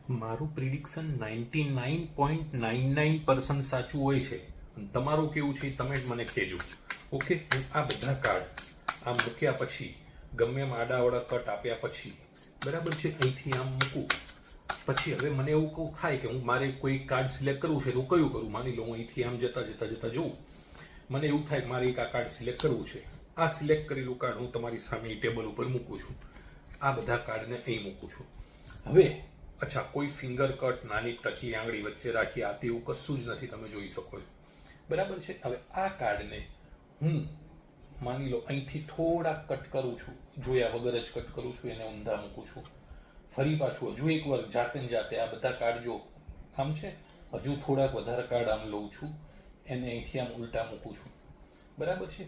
મારું પ્રિડિક્શન 99.99% સાચું હોય છે. તમારું કેવું છે તમે જ મને કહેજો. ઓકે, હું આ બધા કાર્ડ આમ મૂક્યા પછી, ગમે એમ આડાવડા કટ આપ્યા પછી, બરાબર છે, અહીંથી આમ મૂકું પછી હવે મને એવું કહું થાય કે હું મારે કોઈ કાર્ડ સિલેક્ટ કરવું છે તો કયું કરું. માની લો હું અહીંથી આમ જતા જોઉં, મને એવું થાય કે મારે એક આ કાર્ડ સિલેક્ટ કરવું છે. આ સિલેક્ટ કરેલું કાર્ડ હું તમારી સામે ટેબલ ઉપર મૂકું છું. આ બધા કાર્ડને અહીં મૂકું છું. હવે અચ્છા, કોઈ ફિંગર કટ, નાની ટચલી આંગળી વચ્ચે રાખી આ તેવું કશું જ નથી, તમે જોઈ શકો છો, બરાબર છે. હવે આ કાર્ડને હું માની લો અહીંથી થોડાક કટ કરું છું, જોયા વગર જ કટ કરું છું, એને ઊંધા મૂકું છું. ફરી પાછું હજુ એક વાર જાતે આ બધા કાર્ડ જો આમ છે, હજુ થોડાક વધારે કાર્ડ આમ લઉં છું, એને અહીંથી આમ ઉલટા મૂકું છું, બરાબર છે.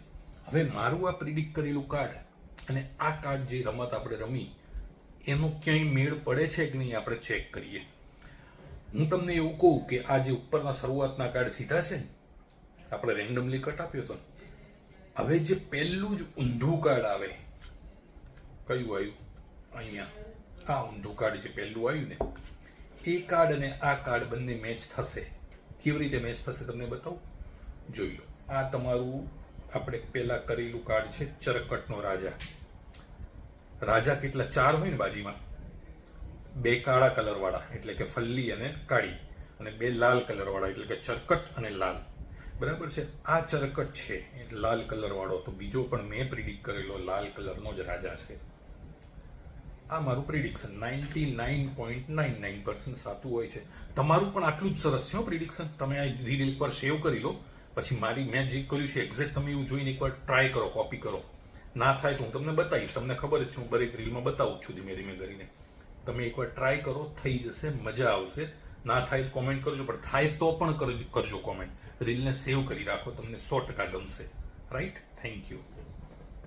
હવે મારું આ પ્રિડિક્ટ કરેલું કાર્ડ અને આ કાર્ડ જે રમત આપણે રમી એનો ક્યાંય મેળ પડે છે કે નહીં આપણે ચેક કરીએ. હું તમને એવું કહું કે આ જે ઉપરના શરૂઆતના કાર્ડ સીધા છે ને, આપણે રેન્ડમલી કટ આપ્યો હતો, હવે જે પહેલું જ ઊંધું કાર્ડ આવે, કયું આવ્યું અહીંયા, આ ઊંધું કાર્ડ જે પહેલું આવ્યું ને, એ કાર્ડ અને આ કાર્ડ બંને મેચ થશે. કેવી રીતે મેચ થશે તમને બતાવું, જોઈ લો. આ તમારું આપણે પહેલા કરેલું કાર્ડ છે ચરકટનો રાજા. રાજા કેટલા 4 હોય ને બાજીમાં, 2 કાળા કલરવાળા એટલે કે ફલ્લી અને કાળી, અને 2 લાલ કલરવાળા એટલે કે ચરકટ અને લાલ, બરાબર છે. આ ચરકટ છે એટલે લાલ કલરવાળો, તો બીજો પણ મેં પ્રિડિક્ટ કરેલો લાલ કલરનો જ રાજા છે. આ મારું પ્રિડિક્શન 99.99% સાચું હોય છે. તમારું પણ આટલું જ સરસ છે પ્રિડિક્શન. તમે આ રીલ એકવાર સેવ કરી લો, પછી મારી મેં જે કર્યું છે એક્ઝેક્ટ તમે એવું જોઈને એકવાર ટ્રાય કરો, કોપી કરો. ના થાય તો હું તમને બતાવીશ, તમને ખબર જ છે હું દરેક રીલમાં બતાવું છું ધીમે ધીમે કરીને. તમે એકવાર ટ્રાય કરો, થઈ જશે, મજા આવશે. ના થાય તો કોમેન્ટ કરજો, પણ થાય તો પણ કરજો કોમેન્ટ. રીલને સેવ કરી રાખો, તમને 100% ગમશે. Right, thank you.